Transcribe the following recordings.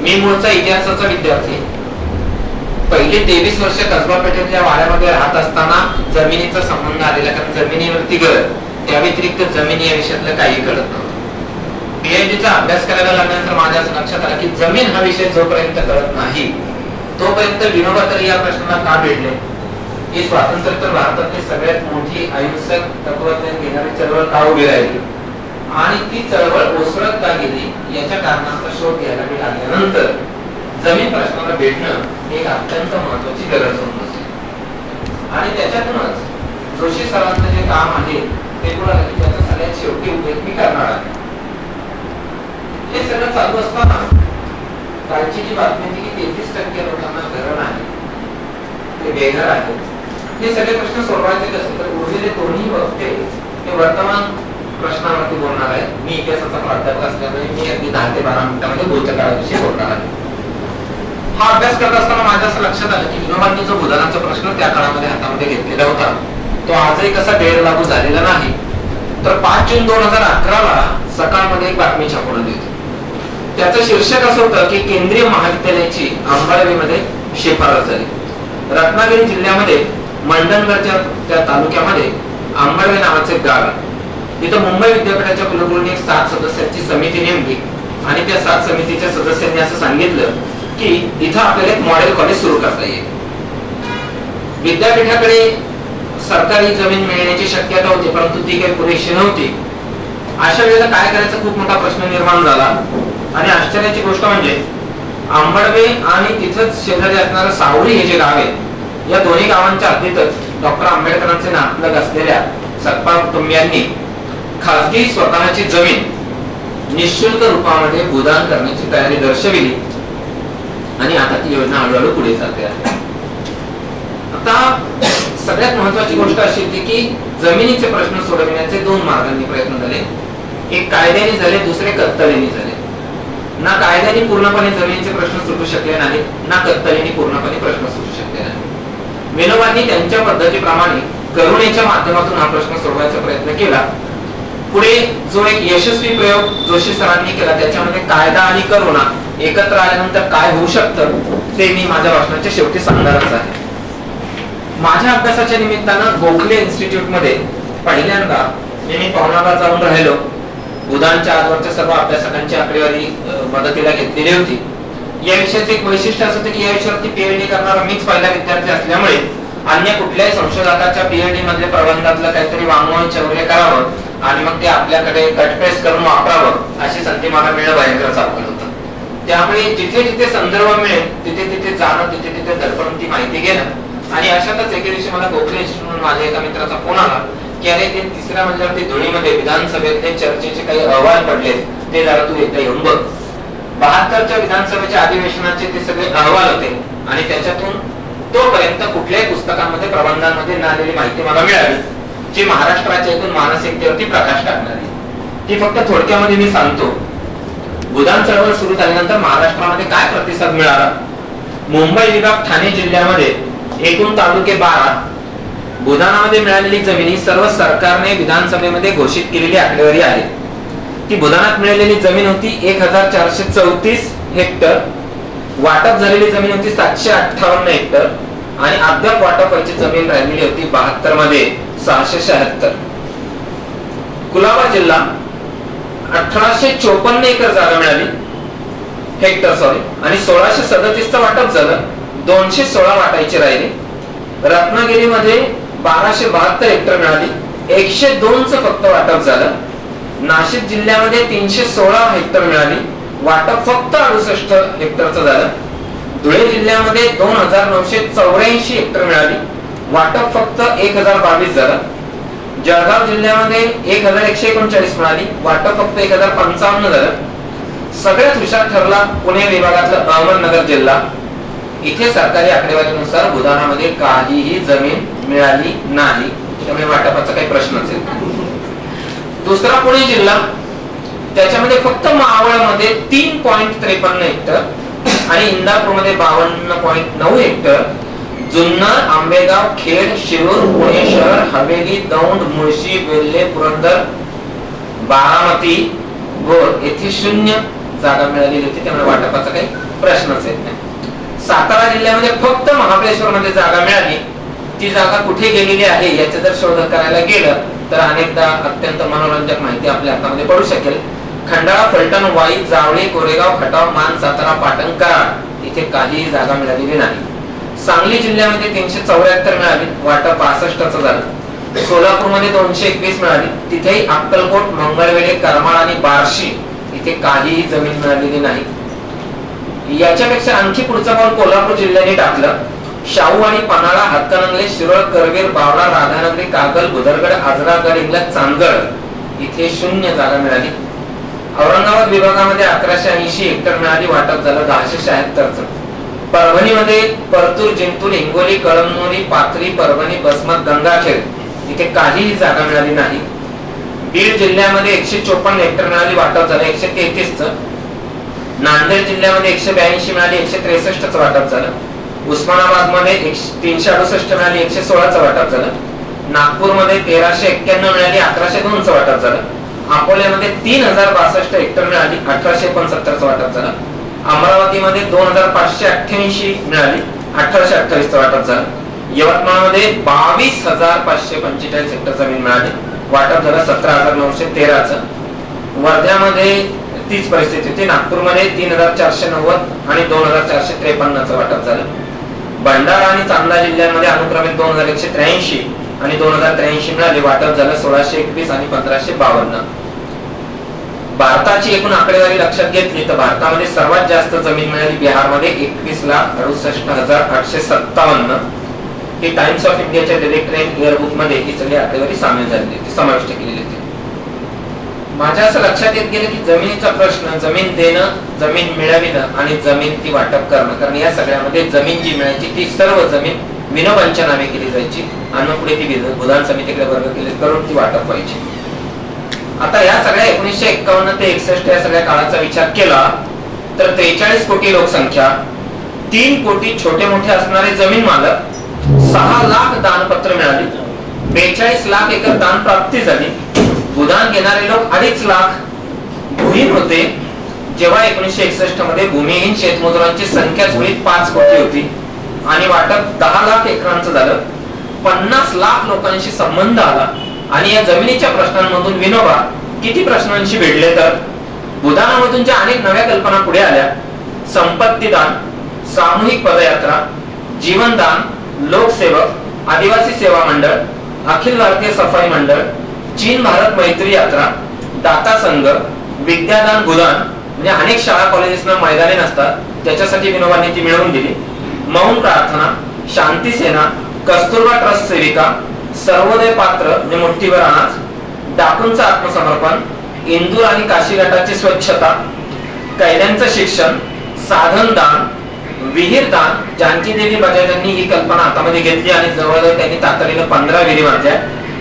मी मूळचा इतिहासाचा विद्यार्थी. पहिले 23 वर्ष कसबा पेठेच्या वाड्यामध्ये राहत असताना जमिनीचा संबंध आलेला, कारण जमिनीवरती घर, त्या व्यतिरिक्त जमिनी या विषयातलं काही कळत नव्हतं. पीएचडीचा अभ्यास करायला लागल्यानंतर माझ्या असं लक्षात आलं की जमीन हा विषय जोपर्यंत कळत नाही तोपर्यंत विनोबा तरी या प्रश्नाला का भेटले, ही स्वातंत्र्योत्तर भारतातली सगळ्यात मोठी अहिंसक तत्वज्ञान घेणारी चळवळ का उभी राहिली आणि ती चळवळ ओसरत का गेली याच्या कारणांचा शोध घ्यायला मी लागल्यानंतर जमीन प्रश्नाला भेटणं एक अत्यंत महत्वाची गरज होऊन बसली. आणि त्याच्यातूनच जोशी सरांचं जे काम आहे ते पुढे त्याचा सगळ्यात शेवटी उपयोग मी करणार आहे. हे सगळं चालू असताना कालची जी बातमी होती की 33% लोकांना घर नाही, ते बेघर आहेत. हे सगळे प्रश्न सोडवायचे कसे, तर उरलेले दोन्ही वक्ते हे वर्तमान प्रश्नावरती बोलणार आहे. मी इतिहासाचा प्राध्यापक असल्यामुळे मी अगदी 10 ते 12 मिनिटांमध्ये भूतकाळाविषयी बोलणार आहे. हा अभ्यास करत असताना माझ्या असं लक्षात आलं की विनोबांनी जो भूदानाचा प्रश्न त्या काळामध्ये हातामध्ये घेतलेला होता तो आजही कसा गैर लागू झालेला नाही. तर 5 जून 2011 ला सकाळमध्ये एक बातमी छापून होती. त्याचं शीर्षक असं होतं की केंद्रीय महाविद्यालयाची अंबाळवेमध्ये शिफारस झाली. रत्नागिरी जिल्ह्यामध्ये मंडणगडच्या त्या तालुक्यामध्ये अंबाळवे नावाचे गाव आहे. तिथं मुंबई विद्यापीठाच्या कुलगुरूंनी 7 सदस्यांची समिती नेमली आणि त्या 7 समितीच्या सदस्यांनी असं सांगितलं की इथं आपल्याला एक मॉडेल कॉलेज सुरू करता येईल. विद्यापीठाकडे सरकारी जमीन मिळण्याची शक्यता होती परंतु ती काही पुरेशी नव्हती. अशा वेळेला काय करायचा खूप मोठा प्रश्न निर्माण झाला. आणि आश्चर्याची गोष्ट म्हणजे आंबडवे आणि तिथंच शेजारी असणारं सावरी हे जे गाव आहे या दोन्ही गावांच्या हद्दीतच डॉक्टर आंबेडकरांचे नातलग असलेल्या सतपाल कुटुंबियांनी खासगी स्वतःची जमीन निशुल्क रूपामध्ये भूदान करण्याची तयारी दर्शविली आणि आता ती योजना हळूहळू पुढे चालते आहे. आता सगळ्यात महत्वाची गोष्ट अशी होती की जमिनीचे प्रश्न सोडविण्याचे 2 मार्गांनी प्रयत्न झाले. एक कायद्याने झाले, दुसरे कत्तलीने झाले. ना कायद्याने पूर्णपणे जमिनीचे प्रश्न सुटू शकले नाही, ना कत्तलीने पूर्णपणे प्रश्न सुटू शकले नाही. विनोबांनी त्यांच्या पद्धतीप्रमाणे करुणेच्या माध्यमातून हा प्रश्न सोडवायचा प्रयत्न केला. पुढे जो एक यशस्वी प्रयोग जोशी सरांनी केला त्याच्यामध्ये कायदा आणि करुणा एकत्र आल्यानंतर काय होऊ शकतं ते मी माझ्या भाषणाच्या शेवटी सांगणारच आहे. माझ्या अभ्यासाच्या निमित्तानं गोखले इन्स्टिट्यूट मध्ये पहिल्यांदा मी पवनाला जाऊन राहिलो. भूदानच्या आजवरच्या सर्व अभ्यासकांची आकडेवारी मदतीला घेतलेली होती. या विषयाचे एक वैशिष्ट्य असं होतं की या विषयावरती पीएचडी करणारा मीच पहिला विद्यार्थी असल्यामुळे अन्य कुठल्याही संशोधकाच्या पीएचडी मधल्या प्रबंधातलं काहीतरी वाङ्मय चौर्य करावं आणि मग ते आपल्याकडे कटपेस्ट करून वापरावं अशी संधी मला मिळणं भयंकर अवघड होतं. त्यामुळे जिथे जिथे संदर्भ मिळेल तिथे तिथे जाणं, तिथे तिथे धडपडून ती माहिती घेणं. आणि अशातच एके दिवशी मला गोखले इन्स्टिट्यूट माझ्या एका मित्राचा फोन आला की अरे ते 3ऱ्या मजल्यावरती धुळीमध्ये विधानसभेतले चर्चेचे काही अहवाल पडले ते जरा तू एकदा येऊन बघ. 72च्या विधानसभेच्या अधिवेशनाचे ते सगळे अहवाल होते आणि त्याच्यातून तोपर्यंत कुठल्याही पुस्तकांमध्ये प्रबंधांमध्ये न आलेली माहिती मला मिळाली जी महाराष्ट्राच्या एकूण मानसिकतेवरती प्रकाश टाकणारी. ती फक्त थोडक्यामध्ये मी सांगतो. भूदान चळवळ सुरू झाल्यानंतर महाराष्ट्रामध्ये काय प्रतिसाद मिळाला. मुंबई विभाग ठाणे जिल्ह्यामध्ये एकूण तालुके 12, भूदानामध्ये मिळालेली जमीन ही सर्व सरकारने विधानसभेमध्ये घोषित केलेली आकडेवारी आहे. ती भूदानात मिळालेली जमीन होती 1434 हेक्टर. वाटप झालेली जमीन होती 758 हेक्टर आणि अद्याप वाटप व्हायची जमीन राहिलेली होती 72 मध्ये 676. कुलाबा जिल्हा 1854 एकर जागा मिळाली हेक्टर आणि 1637चं वाटप झालं. 216 वाटायचे राहिले. रत्नागिरीमध्ये 1272 हेक्टर मिळाली, 102चं फक्त वाटप झालं. नाशिक जिल्ह्यामध्ये 316 हेक्टर मिळाली, वाटप फक्त 68 हेक्टरचं झालं. धुळे जिल्ह्यामध्ये 2984 हेक्टर मिळाली, वाटप फक्त 1022 झालं. जळगाव जिल्ह्यामध्ये 1139 मिळाली, वाटप फक्त 1055 झालं. सगळ्यात हुशार ठरला पुणे विभागातला अहमदनगर जिल्हा. इथे सरकारी आकडेवारीनुसार भूदानामध्ये काहीही जमीन मिळाली नाही, त्यामुळे वाटपाचा काही प्रश्नच नाही. दुसरा पुणे जिल्हा, त्याच्यामध्ये फक्त मावळमध्ये 3.53 हेक्टर आणि इंदापूरमध्ये 52.9 हेक्टर. जुन्नर, आंबेगाव, खेड, शिरूर, पुणे शहर, हवेली, दौंड, मुळशी, वेल्हे, पुरंदर, बारामती, भोर येथे 0 जागा मिळालेली होती, त्यामुळे वाटपाचा काही प्रश्नच येत नाही. सातारा जिल्ह्यामध्ये फक्त महाबळेश्वर मध्ये जागा मिळाली. ती जागा कुठे गेलेली आहे याचे जर शोध करायला गेलं तर अनेकदा अत्यंत मनोरंजक माहिती आपल्या हातामध्ये पडू शकेल. खंडाळा, फलटण, वाई, जावळी, कोरेगाव, खटाव, मान, सातारा, पाटण, कराड इथे काहीही जागा मिळालेली नाही. सांगली जिल्ह्यामध्ये 374 मिळाली, वाटप 65चं झालं. सोलापूरमध्ये 221 मिळाली, तिथेही अक्कलकोट, मंगळवेढे, करमाळ आणि बार्शी इथे काहीही जमीन मिळालेली नाही. याच्यापेक्षा आणखी पुढचा पाऊल कोल्हापूर जिल्ह्याने टाकलं. शाहू आणि पन्हाळा, हातकणंगले, शिरोळ, करवीर, बावडा, राधानगरी, कागल, बुधरगड, आजरा, गडिंग्लज, चांदगड इथे 0 जागा मिळाली. औरंगाबाद विभागामध्ये 1180 हेक्टर मिळाली, वाटप झालं 1076चं. परभणीमध्ये परतूर, जिंतूर, हिंगोली, कळमनुरी, पाथरी, परभणी, बसमत, गंगाखेड इथे काहीही जागा मिळाली नाही. बीड जिल्ह्यामध्ये 154 हेक्टर मिळाली, वाटप झालं 133चं. नांदेड जिल्ह्यामध्ये 182 मिळाली, 163चं वाटप झालं. उस्मानाबाद मध्ये 368 मिळाली, 116चं वाटप झालं. नागपूरमध्ये 1391 मिळाली, 1102चं वाटप झालं. अकोल्यामध्ये 3062 हेक्टर मिळाली, 1865चं वाटप झालं. अमरावतीमध्ये 2588 मिळाली, 1828चं वाटप झालं. यवतमाळमध्ये 22545 हेक्टर जमीन मिळाली, वाटप झालं 17913चं. वर्ध्यामध्ये तीच परिस्थिती होती. नागपूरमध्ये 3490 आणि 2453चं वाटप झालं. भंडारा आणि चांदा जिल्ह्यांमध्ये अनुक्रमे 2183 आणि 2083 मिळाले, वाटप झालं 1621 आणि 1552. भारताची एकूण आकडेवारी लक्षात घेतली तर भारतामध्ये सर्वात जास्त जमीन मिळाली बिहारमध्ये 21,68,857. ही टाइम्स ऑफ इंडियाच्या डिरेक्ट इयरबुक मध्ये ही सगळी आकडेवारी सामील झालेली होती, समाविष्ट केलेली होती. माझ्या असं लक्षात येत गेलं की जमिनीचा प्रश्न, जमीन देणं, जमीन मिळविणं आणि जमीन ती वाटप करणं, कारण या सगळ्यामध्ये जमीन जी मिळायची ती सर्व जमीन विनोबांच्या नावे केली जायची आणि पुढे ती विधान समितीकडे वर्ग केले करून ती वाटप व्हायची. आता या सगळ्या 1951 ते 61 या सगळ्या काळाचा विचार केला तर 43 कोटी लोकसंख्या, 3 कोटी छोटे मोठे असणारे जमीन मालक, 6 लाख दानपत्र मिळाली, 42 लाख एकर दान प्राप्ती झाली. भूदान घेणारे लोक 2.5 लाख भूहीन होते. जेव्हा 1961 मध्ये भूमिहीन शेतमजुरांची संख्या जुळी 5 कोटी होती आणि वाटप 10 लाख एकरांचं झालं. 50 लाख लोकांशी संबंध आला आणि या जमिनीच्या प्रश्नांमधून विनोबा किती प्रश्नांशी भिडले तर भूदानामधून ज्या अनेक नव्या कल्पना पुढे आल्या, संपत्ती दान, सामूहिक पदयात्रा, जीवनदान, लोकसेवक, आदिवासी सेवा मंडळ, अखिल भारतीय सफाई मंडळ, चीन भारत मैत्री यात्रा, दाता संघ, विद्यादान, भूदान, म्हणजे अनेक शाळा कॉलेजेसना मैदाने नसतात त्याच्यासाठी विनोबांनी ती मिळवून दिली. मौन प्रार्थना, शांती सेना, कस्तुरबा ट्रस्ट सेविका, सर्वोदय पात्र म्हणजे मुठ्ठीवर अनाज, डाकूंचं आत्मसमर्पण, इंदूर आणि काशी घाटाची स्वच्छता, कैद्यांचं शिक्षण, साधन दान, विहीर दान. जानकी देवी बजाजांनी ही कल्पना हातामध्ये घेतली आणि जवळजवळ त्यांनी तातडीनं 15 विहिरी बांधल्या.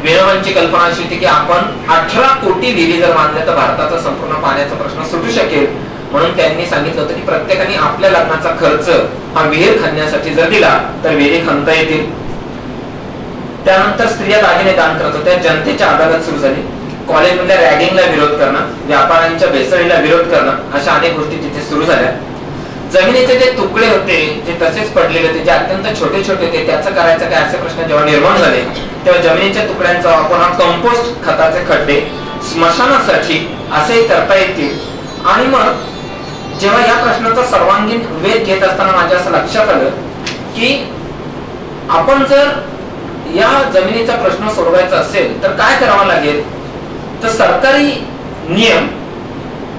विनोबांची कल्पना अशी होती की आपण 18 कोटी विहिरी जर बांधल्या तर भारताचा संपूर्ण पाण्याचा प्रश्न सुटू शकेल. म्हणून त्यांनी सांगितलं होतं की प्रत्येकाने आपल्या लग्नाचा खर्च हा विहीर खणण्यासाठी जर दिला तर विहिरी खणता येतील. त्यानंतर स्त्रिया दागिने दान करत होत्या. जनतेच्या अदालत सुरू झाली. कॉलेजमधल्या रॅगिंगला विरोध करणं, व्यापाऱ्यांच्या भेसळीला विरोध करणं, अशा अनेक गोष्टी तिथे सुरू झाल्या. जमिनीचे जे तुकडे होते जे तसेच पडलेले होते, जे अत्यंत छोटे छोटे होते, त्याचं करायचं काय असे प्रश्न जेव्हा निर्माण झाले तेव्हा जमिनीच्या तुकड्यांचा वापर हा कंपोस्ट खताचे खड्डे, स्मशानासाठी असे करता येतील. आणि मग जेव्हा या प्रश्नाचा सर्वांगीण वेध घेत असताना माझ्या असं लक्षात आलं की आपण जर या जमिनीचा प्रश्न सोडवायचा असेल तर काय करावं लागेल. तर सरकारी नियम,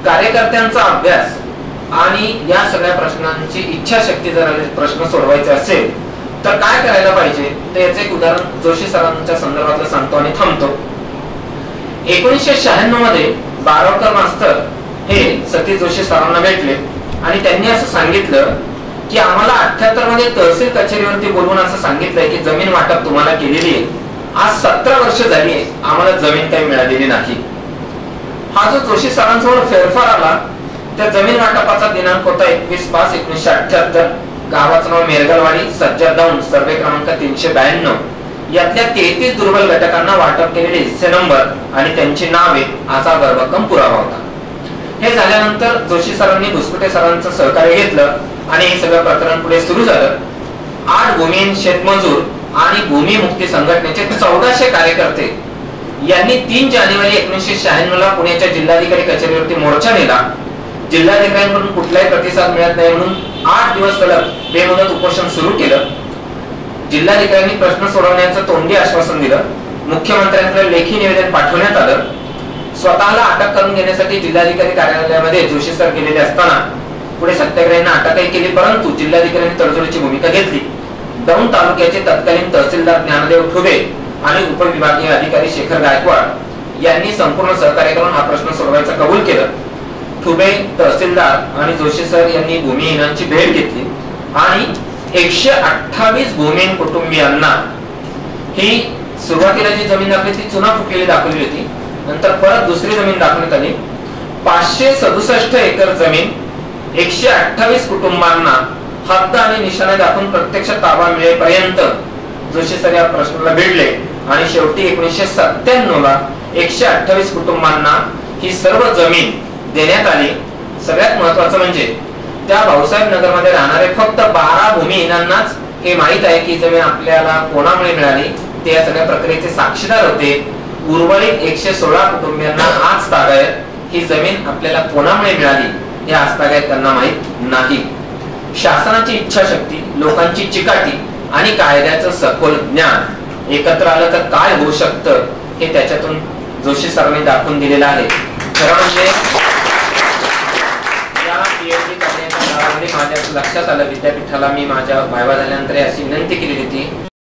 कार्यकर्त्यांचा अभ्यास आणि या सगळ्या प्रश्नांची इच्छाशक्ती जर प्रश्न सोडवायचे असेल तर काय करायला पाहिजे. तर याचे एक उदाहरण जोशी सरांच्या संदर्भातलं सांगतो आणि थांबतो. 1996 मध्ये बारावकर मास्तर हे सतीश जोशी सरांना भेटले आणि त्यांनी असं सांगितलं की आम्हाला 78 मध्ये तहसील कचेरीवरती बोलवून असं सांगितलंय की जमीन वाटप तुम्हाला केलेली आहे. आज 17 वर्ष झाली आहे, आम्हाला जमीन काही मिळालेली नाही. हा जो जोशी सरांसमोर फेरफार आला त्या जमीन वाटपाचा दिनांक होता 21/5/1978. गावाचं नाव मेरगलवाडी, सज्जा दौंड, सर्वे क्रमांक 392. यातल्या 33 दुर्बल घटकांना वाटप केलेले हिस्से नंबर आणि त्यांची नावे असा भरभक्कम पुरावा होता. हे झाल्यानंतर जोशी सरांनी भुसकुटे सरांचं सहकार्य घेतलं आणि हे सगळं प्रकरण पुढे सुरू झालं. 8 भूमिहीन शेतमजूर आणि भूमिमुक्ती संघटनेचे 1400 कार्यकर्ते यांनी 3 जानेवारी 1996 ला पुण्याच्या जिल्हाधिकारी कचेरीवरती मोर्चा नेला. जिल्हाधिकाऱ्यांकडून कुठलाही प्रतिसाद मिळत नाही म्हणून 8 दिवस सलग बेमुदत उपोषण सुरू केलं. जिल्हाधिकाऱ्यांनी प्रश्न सोडवण्याचं तोंडी आश्वासन दिलं. मुख्यमंत्र्यांकडे लेखी निवेदन पाठवण्यात आलं. स्वतःला अटक करून घेण्यासाठी जिल्हाधिकारी कार्यालयामध्ये जोशी सर गेलेले असताना पुढे सत्याग्रहींना अटकही केली, परंतु जिल्हाधिकाऱ्यांनी तडजोडीची भूमिका घेतली. दौंड तालुक्याचे तत्कालीन तहसीलदार ज्ञानदेव ठुबे आणि उपविभागीय अधिकारी शेखर गायकवाड यांनी संपूर्ण सहकार्य करून हा प्रश्न सोडवायचा कबूल केलं. ठुबे, तहसीलदार आणि जोशी सर यांनी भूमिहीनांची भेट घेतली आणि 128 भूमिहीन कुटुंबियांना ही सुरुवातीला जी जमीन दाखवली ती चुना फुटलेली दाखवली होती. नंतर परत दुसरी जमीन दाखवण्यात आली. 567 एकर जमीन 128 कुटुंबांना हद्द आणि निशाणे दाखवून प्रत्यक्ष ताबा मिळेपर्यंत जोशी सर या प्रश्नाला भिडले आणि शेवटी 1997 ला 128 कुटुंबांना ही सर्व जमीन देण्यात आली. सगळ्यात महत्वाचं म्हणजे त्या भाऊसाहेब नगर मध्ये राहणारे फक्त 12 भूमिहीनांनाच हे माहित आहे की जमीन आपल्याला कोणामुळे मिळाली. ते या सगळ्या प्रक्रियेचे साक्षीदार होते. उर्वरित 116 कुटुंबियांना आज तागायत ही जमीन आपल्याला कोणामुळे मिळाली हे आज तागायत त्यांना माहित नाही. शासनाची इच्छाशक्ती, लोकांची चिकाटी आणि कायद्याचं सखोल ज्ञान एकत्र आलं तर काय होऊ शकतं हे त्याच्यातून जोशी सरांनी दाखवून दिलेलं आहे. खरं म्हणजे या पीएचडी करण्याच्या काळामध्ये माझ्या लक्षात आलं, विद्यापीठाला मी माझ्या वायवा झाल्यानंतर अशी विनंती केली होती